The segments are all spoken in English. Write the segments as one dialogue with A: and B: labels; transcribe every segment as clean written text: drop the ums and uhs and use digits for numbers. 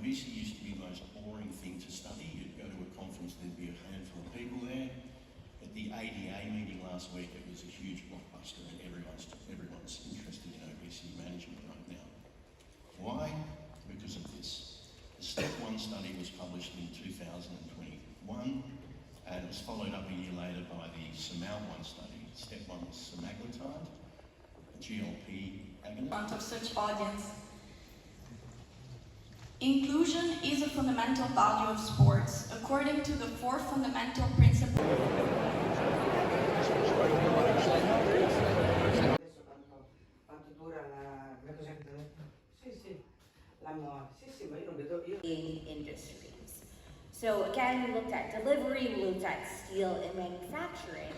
A: obesity used to be the most boring thing to study. You'd go to a conference, there'd be a handful of people there. At the ADA meeting last week, it was a huge blockbuster and everyone's interested in obesity management right now. Why? Because of this. The Step 1 study was published in 2021 and it was followed up a year later by the SURMOUNT-1 study. Step 1 was semaglutide, a GLP agonist.
B: In front of such audience. Inclusion is a fundamental value of sports, according to the 4 fundamental principles.
C: Industries. So again, we looked at delivery, we looked at steel and manufacturing,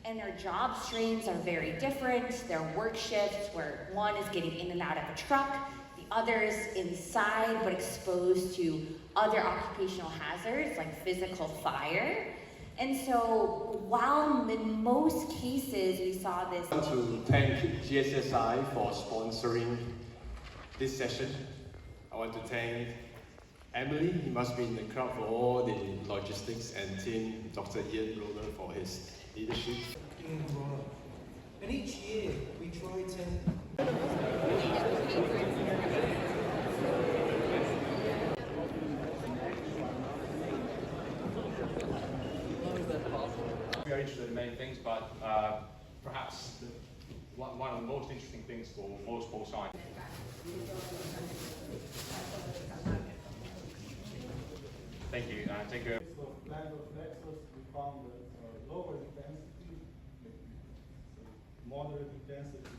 C: and their job streams are very different. Their work shifts, where one is getting in and out of a truck, the other is inside but exposed to other occupational hazards like physical fire. And so while in most cases we saw this.
D: I want to thank GSSI for sponsoring this session. I want to thank Emily, he must be in the crowd for all the logistics, and team Dr. Ian Roller for his leadership.
E: And each year we try to...
F: We are interested in many things, but perhaps one of the most interesting things for most sports science. Thank you. Take care.
G: We found that lower intensity, moderate intensity,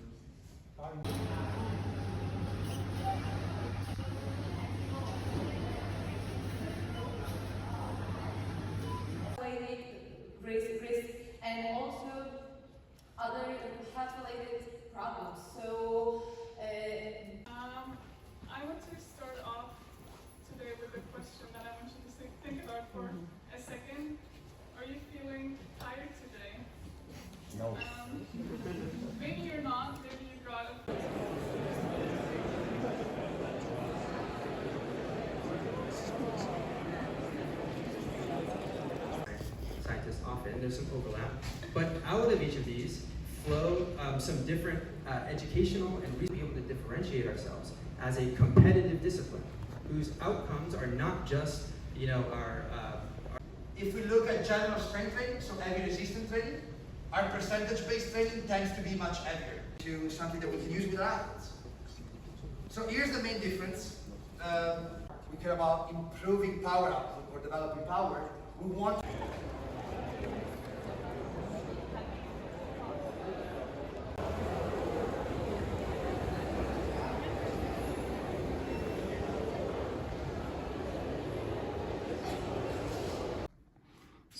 B: risk and also other health-related problems. So
H: I want to start off today with a question that I want you to think about for a second. Are you feeling tired today?
F: No.
H: Maybe you're not, maybe you got it.
E: Scientists often, there's some overlap, but out of each of these flow some different educational and we be able to differentiate ourselves as a competitive discipline whose outcomes are not just, our
I: If we look at general strength training, so heavy resistance training, our percentage-based training tends to be much heavier to something that we can use with our athletes. So here's the main difference. We care about improving power output or developing power. We want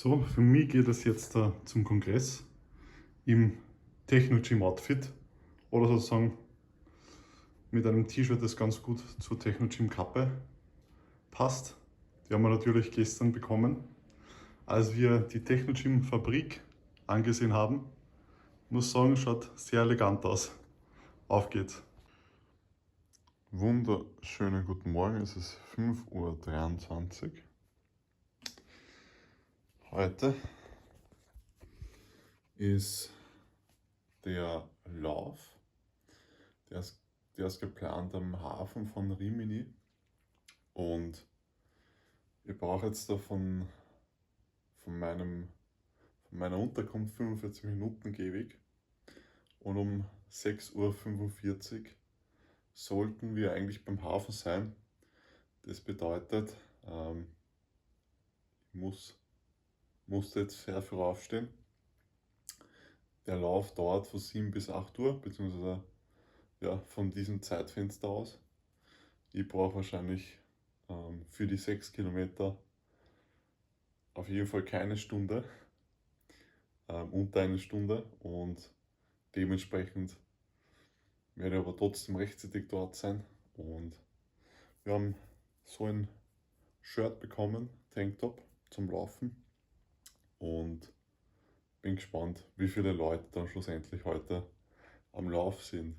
G: So, für mich geht es jetzt zum Kongress im Techno-Gym-Outfit oder sozusagen mit einem T-Shirt, das ganz gut zur Techno-Gym-Kappe passt. Die haben wir natürlich gestern bekommen, als wir die Techno-Gym-Fabrik angesehen haben. Ich muss sagen, schaut sehr elegant aus. Auf geht's!
J: Wunderschönen guten Morgen, es ist 5:23 Uhr. Heute ist der Lauf, der ist geplant am Hafen von Rimini und ich brauche jetzt da von meiner Unterkunft 45 Minuten Gehweg und um 6:45 Uhr sollten wir eigentlich beim Hafen sein. Das bedeutet, ich musste jetzt sehr früh aufstehen. Der Lauf dauert von 7 bis 8 Uhr, beziehungsweise ja, von diesem Zeitfenster aus. Ich brauche wahrscheinlich für die 6 Kilometer auf jeden Fall keine Stunde, unter eine Stunde, und dementsprechend werde ich aber trotzdem rechtzeitig dort sein. Und wir haben so ein Shirt bekommen, Tanktop zum Laufen. Und bin gespannt, wie viele Leute dann schlussendlich heute am Lauf sind.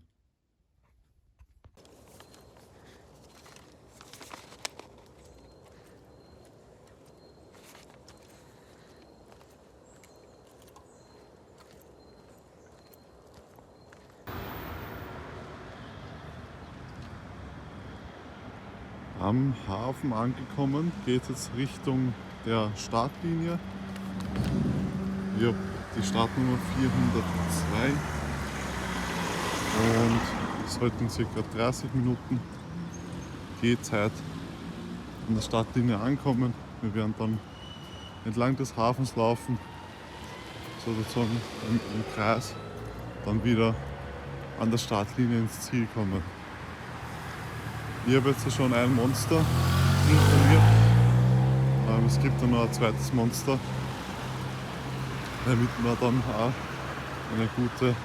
G: Am Hafen angekommen geht es jetzt Richtung der Startlinie. Ich habe die Startnummer 402 und es sollten ca. 30 Minuten Gehzeit an der Startlinie ankommen. Wir werden dann entlang des Hafens laufen, sozusagen im Kreis, dann wieder an der Startlinie ins Ziel kommen. Ich habe jetzt schon ein Monster hinter mir. Es gibt dann noch ein zweites Monster, damit wir dann auch eine gute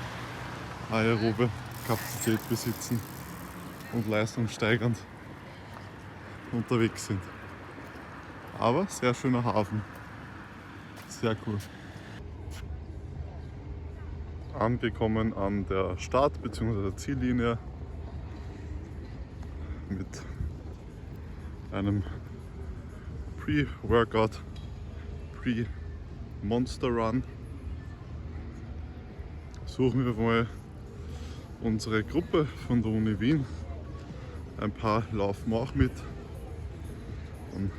G: aerobe Kapazität besitzen und leistungssteigernd unterwegs sind. Aber sehr schöner Hafen. Sehr cool. Angekommen an der Start- bzw. Ziellinie mit einem Pre-Workout, Pre-Monster Run. Suchen wir mal unsere Gruppe von der Uni Wien. Ein paar laufen auch mit. Dann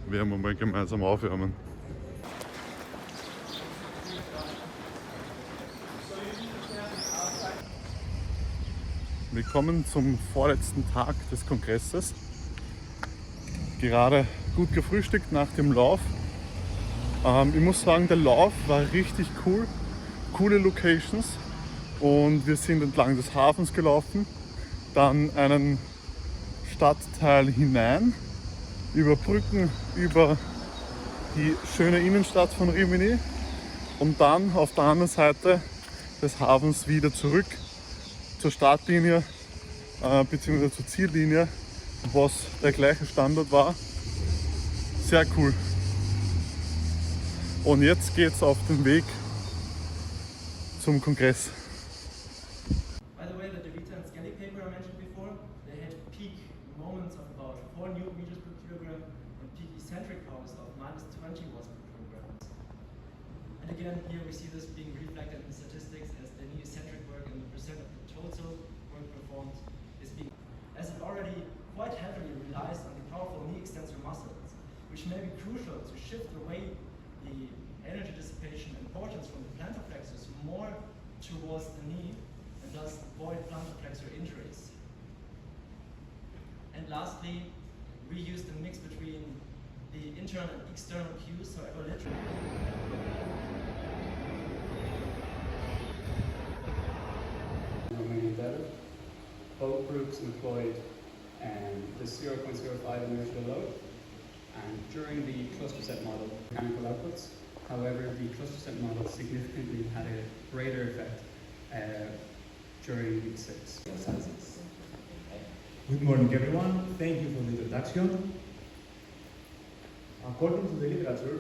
G: werden wir mal gemeinsam aufwärmen. Willkommen zum vorletzten Tag des Kongresses. Gerade gut gefrühstückt nach dem Lauf. Ich muss sagen, der Lauf war richtig cool. Coole Locations. Und wir sind entlang des Hafens gelaufen, dann einen Stadtteil hinein, über Brücken, über die schöne Innenstadt von Rimini und dann auf der anderen Seite des Hafens wieder zurück zur Startlinie bzw. zur Ziellinie, was der gleiche Standort war. Sehr cool. Und jetzt geht's auf den Weg zum Kongress.
E: By the way, the Devita and Skelly paper I mentioned before, they had peak moments of about 4 Newton meters per kilogram and peak eccentric powers of -20 watts per kilogram. And again, here we see this being reflected in statistics as the knee eccentric work and the percent of the total work performed is being, as it already quite heavily relies on the powerful knee extensor muscles, which may be crucial to shift away the energy dissipation importance from the plantar plexus more towards the knee and thus avoid plantar flexor injuries. And lastly, we use the mix between the internal and external cues, so evoliterally.
K: Both groups employed the 0.05 inertial load, and during the cluster set model, mechanical outputs. However, the cluster set model significantly had a greater effect during week 6.
L: Good morning, everyone. Thank you for the introduction. According to the literature,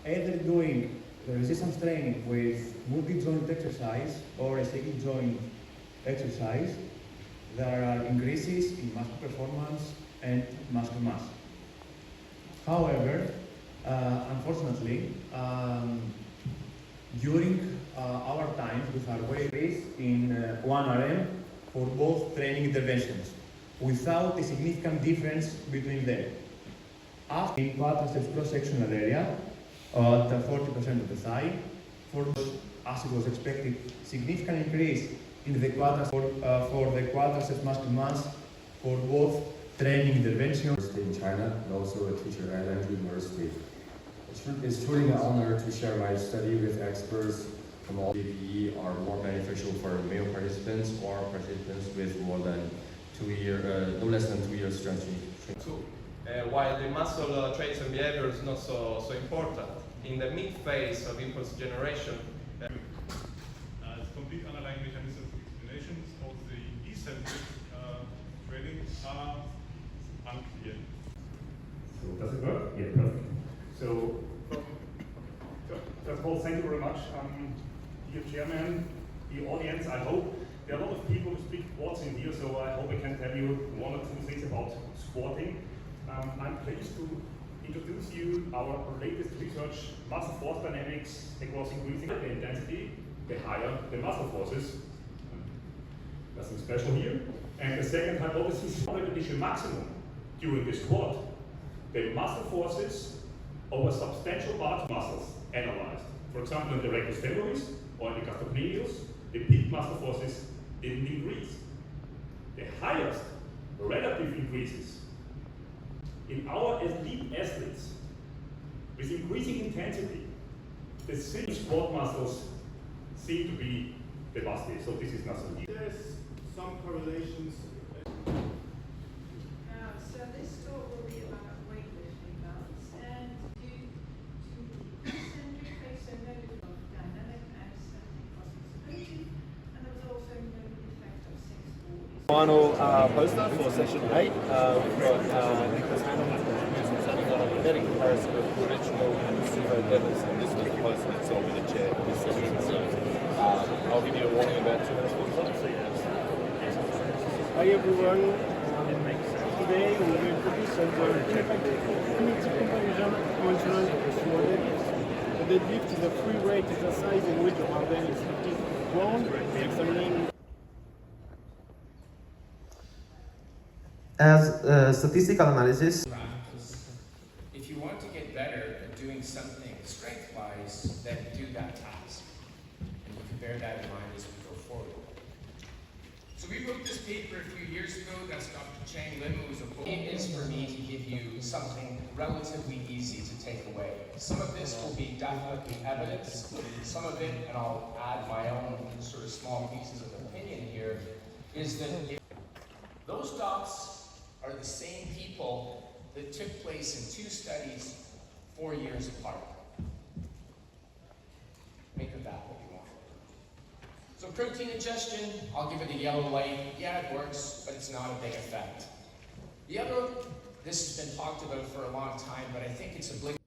L: either doing the resistance training with multi-joint exercise or a single joint exercise, there are increases in muscle performance and muscle mass. However, unfortunately, during our time with our weight in 1 RM for both training interventions, without a significant difference between them. After in quadriceps cross-sectional area at 40% of the thigh, as it was expected, significant increase in the quadriceps for the quadriceps muscle mass for both training interventions.
M: In China and also a teacher at Andrew University. It's truly an honor to share my study with experts from all DPE are more beneficial for male participants or participants with more than no less than 2 years strength training.
N: While the muscle traits and behavior is not so important, in the mid phase of impulse generation,
O: complete underlying mechanisms explanations of the eccentric training are unclear.
P: So does it work? Yeah, perfect. So first of all, thank you very much, dear Chairman, the audience. I hope there are a lot of people who speak sports in here, so I hope I can tell you 1 or 2 things about sporting. I'm pleased to introduce you our latest research, muscle force dynamics across increasing the intensity, the higher the muscle forces. Nothing special here. And the second hypothesis, repetition maximum during the squat, the muscle forces over substantial parts of muscles analyzed. For example, in the rectus femoris or in the gastrocnemius, the peak muscle forces didn't increase. The highest relative increases in our elite athletes with increasing intensity. The same squat muscles seem to be devastated, so this is nothing new.
O: There's some correlations.
Q: So this talk will be about weightlifting balance and due to eccentric isometric of dynamic and static possibility, and there was also no effect of sex bodies.
R: Final poster for session 8. We've got Nicholas Hannah setting on a kinetic comparison of the original and pseudo levels, and this was the poster that's on with the chair for this session. So I'll give you a warning about 2 minutes before.
S: Hi everyone, today we will introduce the primitive comparison control of the squat deadlift. The deadlift is a free weight exercise in which the barbell is lifted from the ground, examining.
T: As statistical analysis,
U: if you want to get better at doing something strength-wise, then do that task. And you can bear that in mind as we go forward. So we wrote this paper a few years ago. That's Dr. Chang Lim, who was a book. It is for me to give you something relatively easy to take away. Some of this will be definitely evidence. Some of it, and I'll add my own sort of small pieces of opinion here, is that those dots are the same people that took place in 2 studies 4 years apart. Make of that what you want. So protein ingestion, I'll give it a yellow light. Yeah, it works, but it's not a big effect. The other, this has been talked about for a long time, but I think it's obligatory.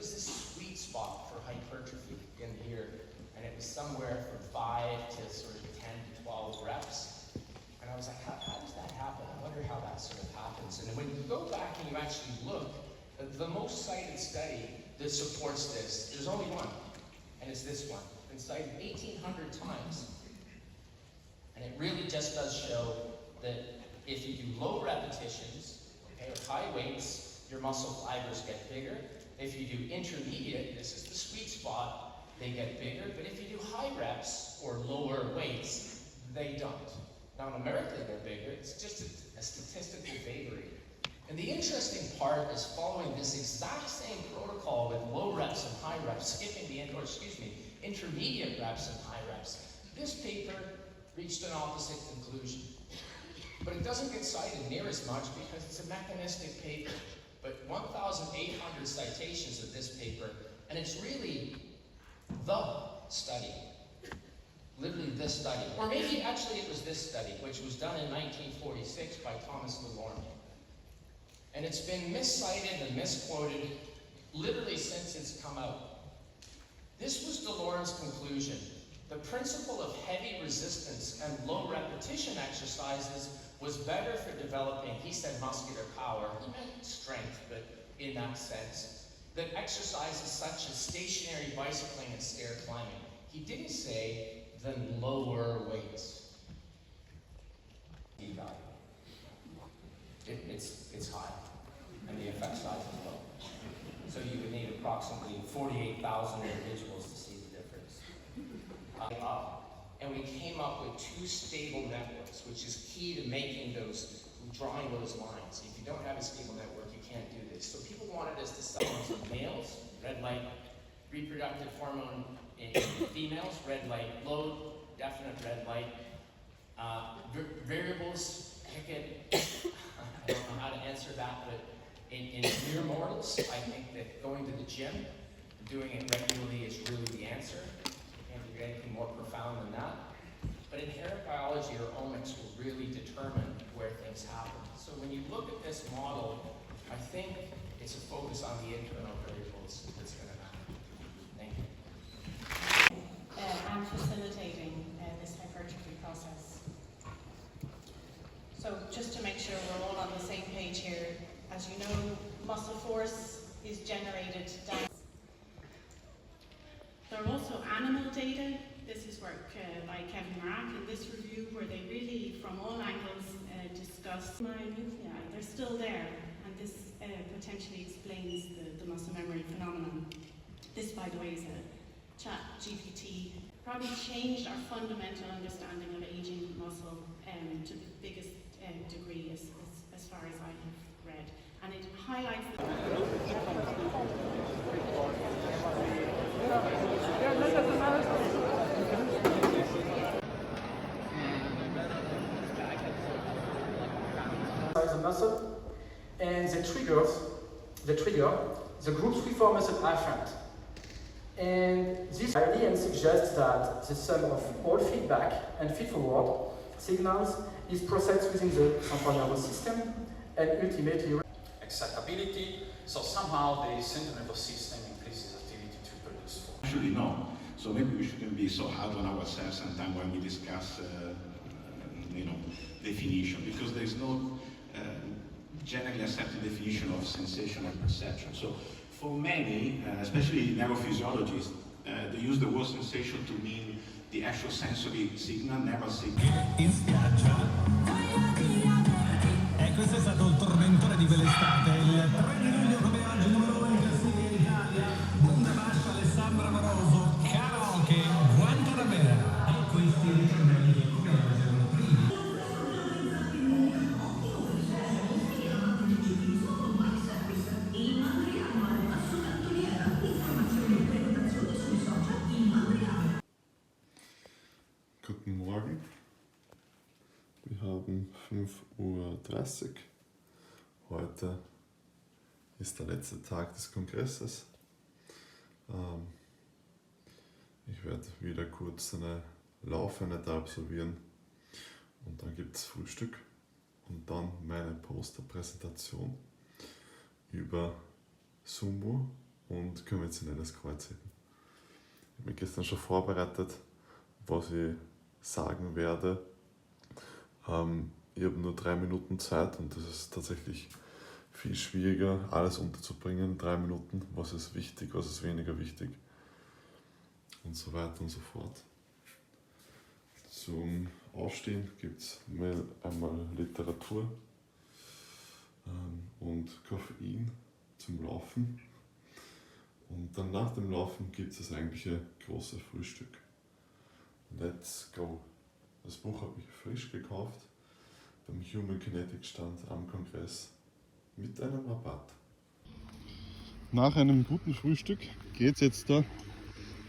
U: was this sweet spot for hypertrophy in here, and it was somewhere from 5 to sort of 10 to 12 reps. And I was like, how does that happen? I wonder how that sort of happens. And when you go back and you actually look, the most cited study that supports this, there's only one, and it's this one. It's been cited 1,800 times. And it really just does show that if you do low repetitions, okay, with high weights, your muscle fibers get bigger. If you do intermediate, this is the sweet spot, they get bigger. But if you do high reps or lower weights, they don't. Now numerically they're bigger, it's just a statistical vagary. And the interesting part is following this exact same protocol with low reps and high reps, skipping the intermediate reps and high reps. This paper reached an opposite conclusion. But it doesn't get cited near as much because it's a mechanistic paper. But 1,800 citations of this paper, and it's really the study. Literally this study. Or maybe actually it was this study, which was done in 1946 by Thomas Delorme. And it's been miscited and misquoted literally since it's come out. This was Delorme's conclusion. The principle of heavy resistance and low repetition exercises was better for developing, he said, muscular power. He meant strength, but in that sense, than exercises such as stationary bicycling and stair climbing. He didn't say than lower weights. D-value. It's high, and the effect size is low. So you would need approximately 48,000 individuals to see the difference. And we came up with 2 stable networks, which is key to making those, drawing those lines. If you don't have a stable network, you can't do this. So people wanted us to study some males, red light, reproductive hormone in females, red light load, definite red light. Variables, pick it. I don't know how to answer that, but in mere mortals, I think that going to the gym, doing it regularly is really the answer. Can't do anything more profound than that. But inherent biology or omics will really determine where things happen. So when you look at this model, I think it's a focus on the internal variables that's going to matter. Thank you.
A: And facilitating this hypertrophy process. So just to make sure we're all on the same page here, as you know, muscle force is generated down. There are also animal data. This is work by Kevin Marac in this review, where they really, from all angles, discuss myonuclei. They're still there, and this potentially explains the muscle memory phenomenon. This, by the way, is a chat GPT. Probably changed our fundamental understanding of aging muscle to the biggest degree as far as I have read. And it highlights
V: the muscle, and they trigger the group's reform muscle afferent. And this idea suggests that the sum of all feedback and feed-forward signals is processed within the central nervous system and ultimately
W: excitability, so somehow the central nervous system increases activity to produce force.
X: Actually, no. So maybe we shouldn't be so hard on ourselves sometimes when we discuss, definition, because there is no generally accepted definition of sensation and perception. So for many, especially neurophysiologists, they use the word sensation to mean the actual sensory signal, nervous signal.
Y: In spiaggia. Questo è stato il tormentore di quell'estate, il 3 di luglio come oggi, numero 1 in classifica in Italia, Buonabascia, Alessandro Amoroso, karaoke, Guantanamera. E questi ritornelli come oggi erano prima.
J: Guten Morgen. Wir haben 5:30 Uhr. Heute ist der letzte Tag des Kongresses. Ich werde wieder kurz eine Laufeinheit absolvieren und dann gibt es Frühstück und dann meine Posterpräsentation über Sumo und konventionelles Kreuzheben. Ich habe mich gestern schon vorbereitet, was ich sagen werde. Ich habe nur 3 Minuten Zeit und das ist tatsächlich viel schwieriger, alles unterzubringen in 3 Minuten. Was ist wichtig, was ist weniger wichtig und so weiter und so fort. Zum Aufstehen gibt es einmal Literatur und Koffein zum Laufen. Und dann nach dem Laufen gibt es das eigentliche große Frühstück. Let's go! Das Buch habe ich frisch gekauft beim Human Kinetics Stand am Kongress mit einem Rabatt.
G: Nach einem guten Frühstück geht es jetzt da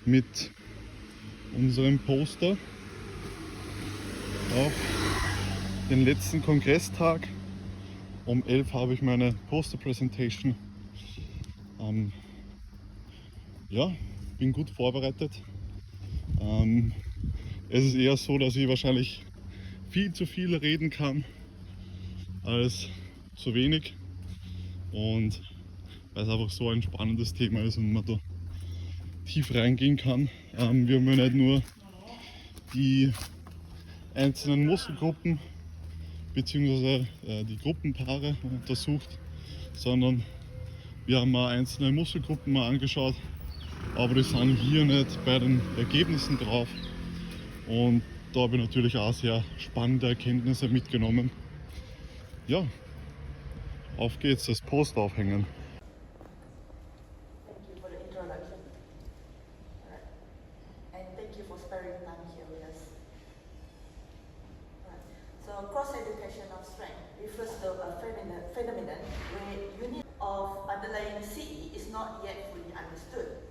G: mit unserem Poster auf den letzten Kongresstag. Um 11 habe ich meine Poster-Präsentation. Ja, bin gut vorbereitet. Es ist eher so, dass ich wahrscheinlich viel zu viel reden kann als zu wenig. Und weil es einfach so ein spannendes Thema ist und man da tief reingehen kann. Wir haben ja nicht nur die einzelnen Muskelgruppen bzw. die Gruppenpaare untersucht, sondern wir haben auch einzelne Muskelgruppen mal angeschaut, aber die sind hier nicht bei den Ergebnissen drauf. Und da habe ich natürlich auch sehr spannende Erkenntnisse mitgenommen. Ja, auf geht's, das Poster aufhängen.
B: Thank you for the introduction. Alright. And thank you for sparing time here with us. Alright. So cross-education of strength refers to a phenomenon where unit of underlying CE is not yet fully understood.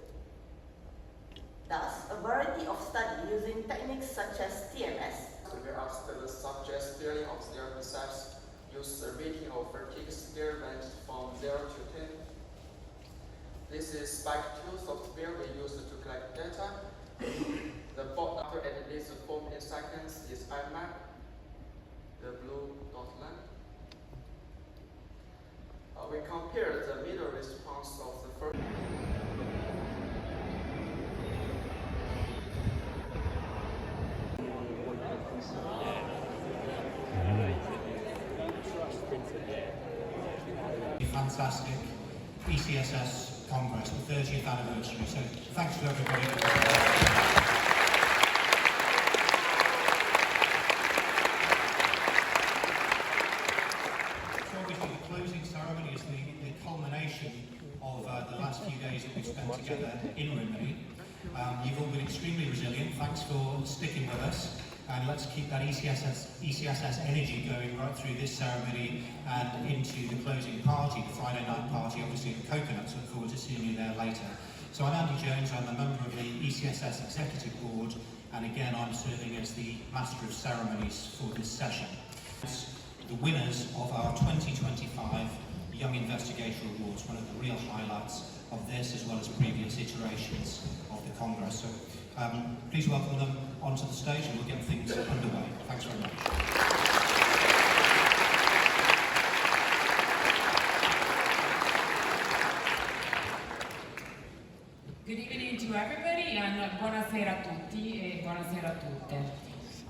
B: Thus, a variety of studies using techniques such as TMS.
C: There are studies such as theory of their research use the rating of fatigue scale range from 0 to 10. This is spike 2 software we use to collect data. The bot after at least 14 seconds is IMAP, the blue dot line. We compare the middle response of the first.
D: Fantastic ECSS Congress, the 30th anniversary. So thanks to everybody. So obviously the closing ceremony is the culmination of the last few days that we've spent together in Rimini. You've all been extremely resilient. Thanks for sticking with us. And let's keep that ECSS energy going right through this ceremony and into the closing party, the Friday night party, obviously the Coconuts. Look forward to seeing you there later. So I'm Andy Jones, I'm a member of the ECSS Executive Board, and again I'm serving as the Master of Ceremonies for this session. The winners of our 2025 Young Investigator Awards, one of the real highlights of this as well as previous iterations of the Congress. So please welcome them onto the stage and we'll get things underway. Thanks very much.
F: Good evening to everybody and buonasera a tutti e buonasera a tutte.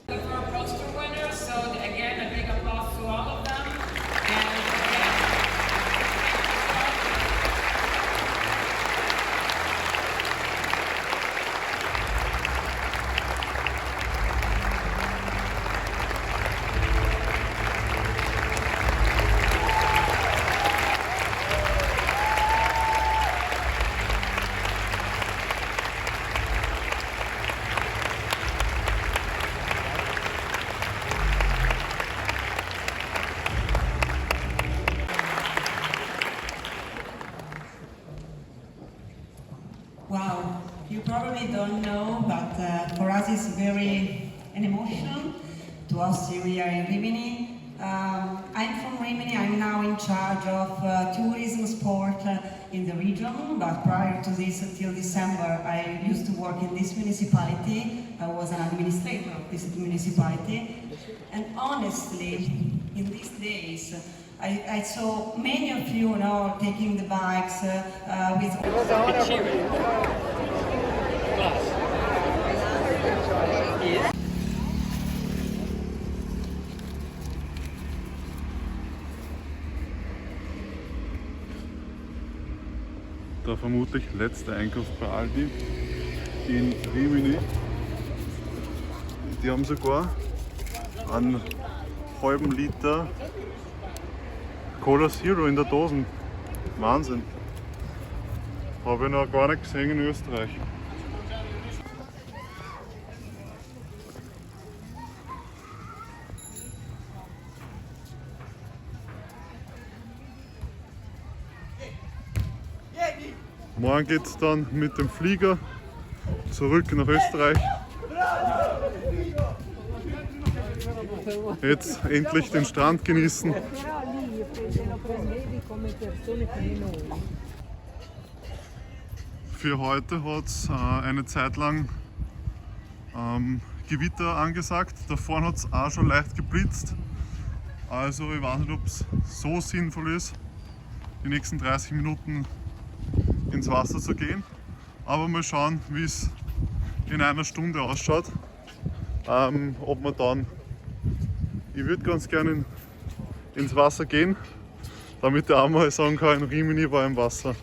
F: The four poster winners, so again a big applause to all of them.
H: Wow, you probably don't know, but for us it's very emotional to host you here in Rimini. I'm from Rimini, I'm now in charge of tourism sport in the region, but prior to this, until December, I used to work in this municipality. I was an administrator of this municipality, and honestly, in these days, I saw many of you, taking the bikes with.
G: Der vermutlich letzte Einkauf bei Aldi in Rimini. Die haben sogar einen halben Liter Cola Zero in der Dose. Wahnsinn. Habe ich noch gar nicht gesehen in Österreich. Morgen geht es dann mit dem Flieger zurück nach Österreich. Jetzt endlich den Strand genießen. Für heute hat es eine Zeit lang Gewitter angesagt. Da vorne hat es auch schon leicht geblitzt. Also ich weiß nicht, ob es so sinnvoll ist, die nächsten 30 Minuten ins Wasser zu gehen. Aber mal schauen, wie es in einer Stunde ausschaut. Ob man dann, ich würde ganz gerne ins Wasser gehen, damit ich auch mal sagen kann, Rimini war im Wasser.